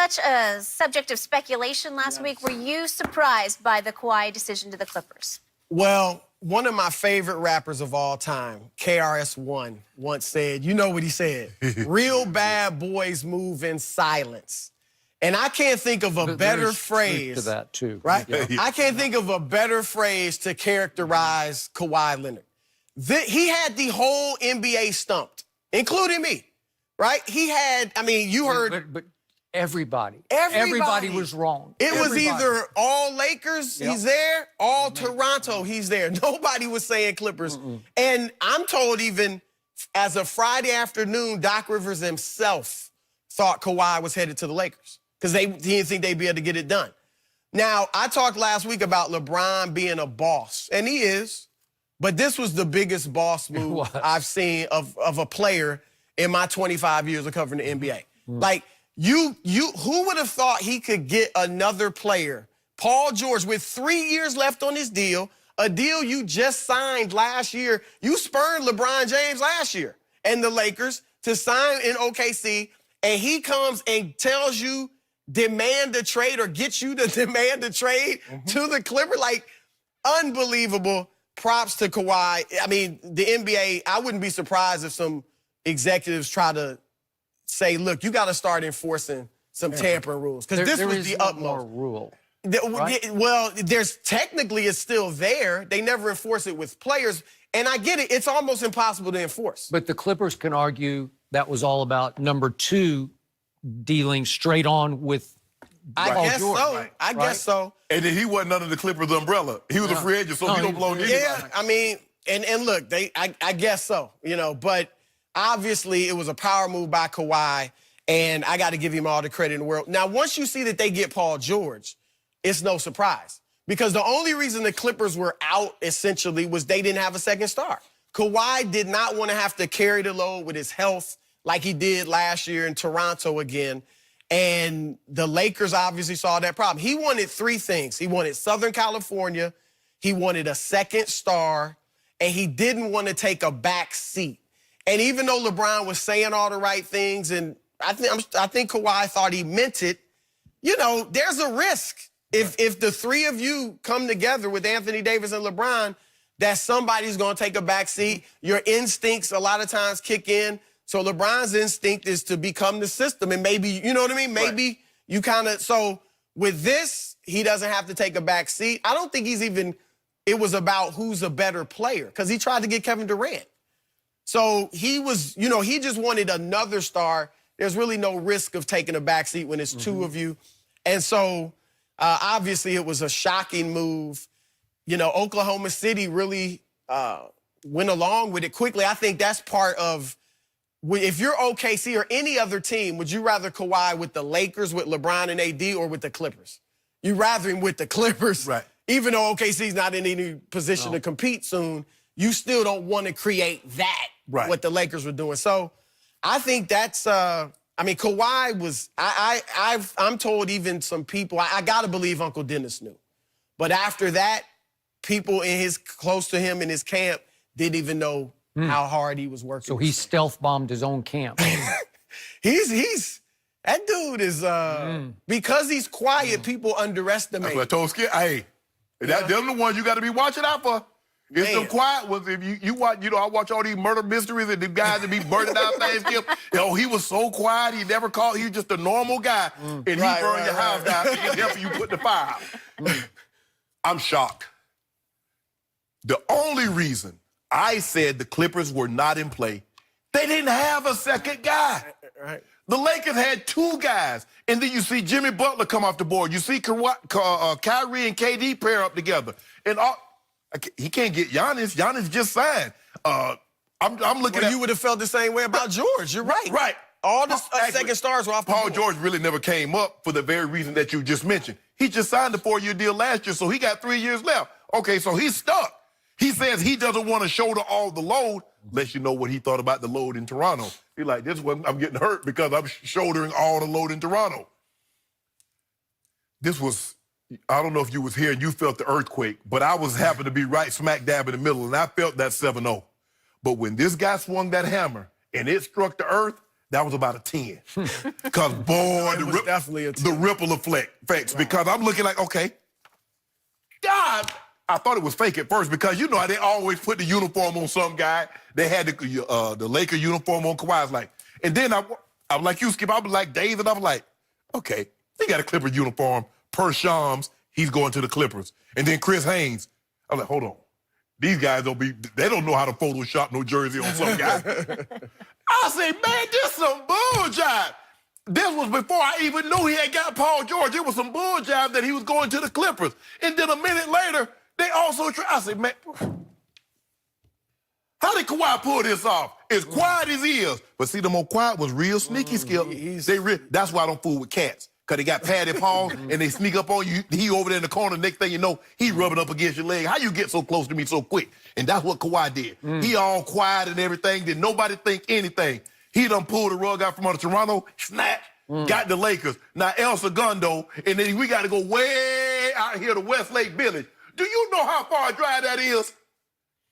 such a subject of speculation last week. Were you surprised by the Kawhi decision to the Clippers? Well, one of my favorite rappers of all time, KRS-One, once said, you know what he said, real bad boys move in silence. And I can't think of a better phrase. To that too. Right? Yeah. I can't think of a better phrase to characterize Kawhi Leonard. He had the whole NBA stumped, including me, right? He had, I mean, you heard. But everybody was wrong. It was either all Lakers, he's there, all Toronto, he's there. Nobody was saying Clippers. And I'm told even as of Friday afternoon, Doc Rivers himself thought Kawhi was headed to the Lakers because he didn't think they'd be able to get it done. Now, I talked last week about LeBron being a boss, and he is, but this was the biggest boss move I've seen of a player in my 25 years of covering the NBA. Like, who would have thought he could get another player, Paul George, with 3 years left on his deal, a deal you just signed last year. You spurned LeBron James last year and the Lakers to sign in OKC, and he comes and tells you demand a trade or gets you to demand a trade to the Clippers. Like, unbelievable. Props to Kawhi. I mean, the NBA, I wouldn't be surprised if some executives try to say, look, you got to start enforcing some tampering rules. Because this was the utmost. More rule. Right? Well, there's technically it's still there. They never enforce it with players. And I get it. It's almost impossible to enforce. But the Clippers can argue that was all about number two dealing straight on with Paul George. I guess so. And then he wasn't under the Clippers umbrella. He was a free agent, so he don't belong to anybody. Yeah, I mean, and look, I guess so, you know, but obviously it was a power move by Kawhi, and I got to give him all the credit in the world. Now, once you see that they get Paul George, it's no surprise. Because the only reason the Clippers were out, essentially, was they didn't have a second star. Kawhi did not want to have to carry the load with his health like he did last year in Toronto again. And the Lakers obviously saw that problem. He wanted three things. He wanted Southern California, he wanted a second star, and he didn't want to take a back seat. And even though LeBron was saying all the right things, and I think Kawhi thought he meant it, you know, there's a risk. If the three of you come together with Anthony Davis and LeBron, that somebody's going to take a back seat. Your instincts a lot of times kick in. So LeBron's instinct is to become the system. And maybe, you know what I mean? Maybe you kind of, so with this, he doesn't have to take a back seat. I don't think it was about who's a better player because he tried to get Kevin Durant. So he was, you know, he just wanted another star. There's really no risk of taking a back seat when it's two of you. And so obviously it was a shocking move. You know, Oklahoma City really went along with it quickly. I think that's part of, if you're OKC or any other team, would you rather Kawhi with the Lakers, with LeBron and AD, or with the Clippers? You'd rather him with the Clippers. Right. Even though OKC's not in any position to compete soon, you still don't want to create that, what the Lakers were doing. So I think that's, I mean, Kawhi was, I'm told even some people, I got to believe Uncle Dennis knew. But after that, people close to him in his camp didn't even know how hard he was working. So he stealth bombed his own camp. That dude is, because he's quiet, people underestimate. That's what I told Skip. Hey, them the ones you got to be watching out for. It's them quiet ones. If you watch, you know, I watch all these murder mysteries and the guys that be burning down things. You know, he was so quiet, he never called. He was just a normal guy. And he burned your house down and helped you put the fire out. I'm shocked. The only reason I said the Clippers were not in play, they didn't have a second guy. The Lakers had two guys, and then you see Jimmy Butler come off the board. You see Kyrie and KD pair up together. And he can't get Giannis. Giannis just signed. I'm looking at... You would have felt the same way about George. You're right. Right. All the second stars were off the Paul board. George really never came up for the very reason that you just mentioned. He just signed a 4-year deal last year, so he got 3 years left. Okay, so he's stuck. He says he doesn't want to shoulder all the load, unless you know what he thought about the load in Toronto. He's like, this one, I'm getting hurt because I'm shouldering all the load in Toronto. This was, I don't know if you was here and you felt the earthquake, but I was happened to be right smack dab in the middle, and I felt that 7-0. But when this guy swung that hammer and it struck the earth, that was about a 10. Because, boy, It was definitely a 10. the ripple effects. Because I'm looking like, okay, God, I thought it was fake at first because you know how they always put the uniform on some guy. They had the Laker uniform on Kawhi's like. And then I'm like you, Skip. I was like Dave, and I was like, okay, they got a Clippers uniform. Per Shams, he's going to the Clippers. And then Chris Haynes. I'm like, hold on. These guys they don't know how to Photoshop no jersey on some guy. I said, man, this some bull jive. This was before I even knew he had got Paul George. It was some bull jive that he was going to the Clippers. And then a minute later, they also I said, man, how did Kawhi pull this off? As quiet as he is. But see, the more quiet was real sneaky, Skip. That's why I don't fool with cats. Because they got padded paws and they sneak up on you. He over there in the corner. Next thing you know, he rubbing up against your leg. How you get so close to me so quick? And that's what Kawhi did. He all quiet and everything. Did nobody think anything. He done pulled the rug out from under Toronto, snatched, got the Lakers. Now El Segundo, and then we got to go way out here to Westlake Village. Do you know how far a drive that is?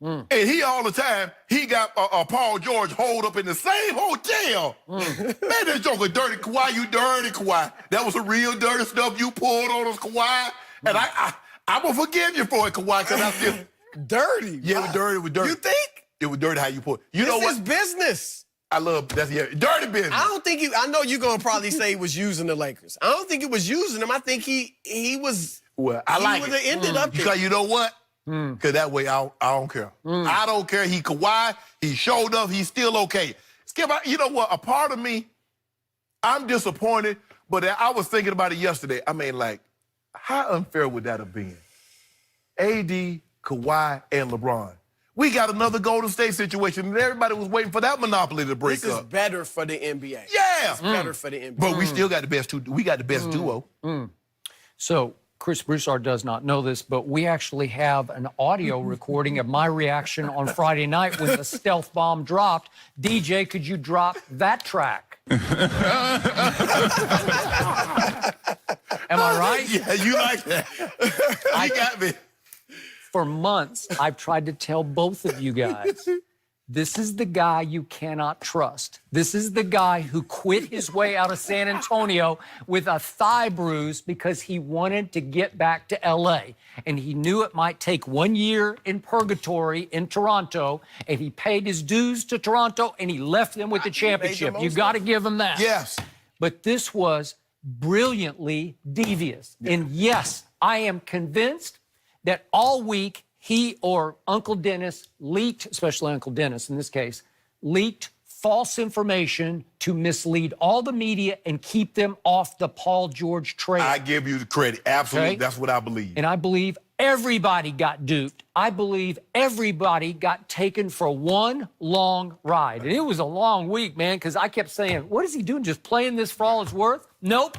And he all the time, he got Paul George holed up in the same hotel. Man, that joker dirty Kawhi, you dirty Kawhi. That was some real dirty stuff you pulled on us, Kawhi. And I'm going to forgive you for it, Kawhi, because I feel dirty. Yeah, it was dirty. It was dirty. You think? It was dirty how you pulled. You know This what? is business. I love dirty business. I don't think I know you're going to probably say he was using the Lakers. I don't think it was using them. I think he was. Well, I like he it. would have ended up there. Because you know what? Because that way I don't care. I don't care. He Kawhi. He showed up. He's still okay. Skip, you know what? A part of me, I'm disappointed, but I was thinking about it yesterday. I mean, like, how unfair would that have been? AD, Kawhi, and LeBron. We got another Golden State situation, and everybody was waiting for that monopoly to break This up. is better for the NBA. Yeah. It's better for the NBA. But we still got the best two. We got the best duo. So Chris Broussard does not know this, but we actually have an audio recording of my reaction on Friday night when the stealth bomb dropped. DJ, could you drop that track? Am I right? Yeah, you like that. I got me. For months, I've tried to tell both of you guys, this is the guy you cannot trust. This is the guy who quit his way out of San Antonio with a thigh bruise because he wanted to get back to L.A. And he knew it might take 1 year in purgatory in Toronto, and he paid his dues to Toronto, and he left them with the championship. You got to give him that. Yes. But this was brilliantly devious. And yes, I am convinced that all week he or Uncle Dennis leaked, especially Uncle Dennis in this case, leaked false information to mislead all the media and keep them off the Paul George trade. I give you the credit. Absolutely. Okay? That's what I believe. And I believe everybody got duped. I believe everybody got taken for one long ride. And it was a long week, man, because I kept saying, what is he doing, just playing this for all it's worth? Nope.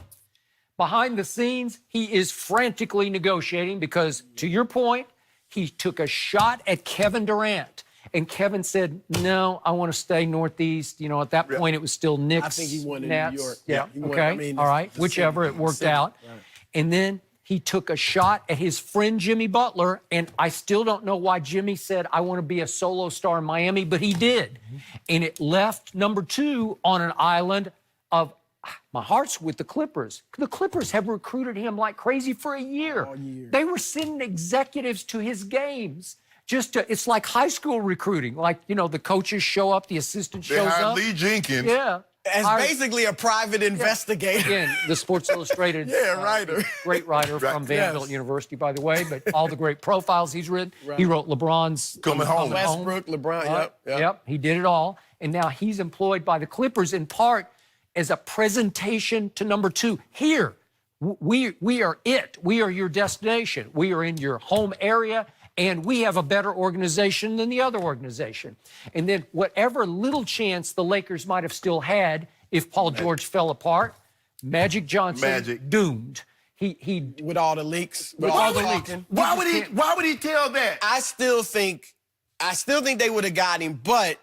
Behind the scenes, he is frantically negotiating because, to your point, he took a shot at Kevin Durant. And Kevin said, no, I want to stay Northeast. You know, at that point, it was still Knicks. I think he wanted Nets. New York. Yeah, He wanted- okay, I mean, all right. the Whichever, city, it worked city. out. Right. And then he took a shot at his friend Jimmy Butler, and I still don't know why Jimmy said, I want to be a solo star in Miami, but he did. And it left number 2 on an island of, my heart's with the Clippers. The Clippers have recruited him like crazy for a year. All year. They were sending executives to his games. It's like high school recruiting. Like, you know, the coaches show up, the assistant They shows hired up. Lee Jenkins. Yeah. As basically a private investigator. Again, the Sports Illustrated writer. great writer from Vanderbilt Yes. University, by the way, but all the great profiles he's written. He wrote LeBron's Coming Home. Westbrook, LeBron, Yep, he did it all. And now he's employed by the Clippers in part as a presentation to number 2. Here, we are it. We are your destination. We are in your home area, and we have a better organization than the other organization. And then whatever little chance the Lakers might have still had if Paul George fell apart, Magic Johnson doomed. He with all the leaks. With all all the the leaks. leaking. Why would he tell that? I still think they would have got him, but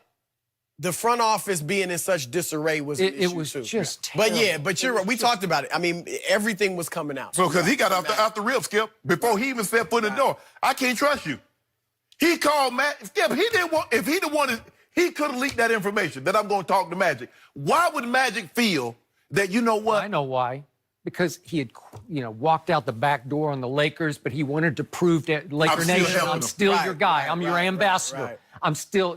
the front office being in such disarray was an It issue was too. just But yeah, terrible. but you're right. We talked about it. I mean, everything was coming out. So, because he got out the rip, Skip, before he even set foot in the door. I can't trust you. He called Matt. Skip, he didn't want, if he the one, He could have leaked that information that I'm going to talk to Magic. Why would Magic feel that, you know what? I know why. Because he had, walked out the back door on the Lakers, but he wanted to prove to Laker Nation, I'm still your guy. I'm your ambassador. Right. I'm still,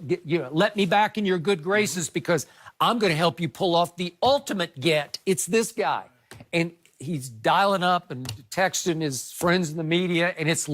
let me back in your good graces because I'm going to help you pull off the ultimate get. It's this guy. And he's dialing up and texting his friends in the media, and it's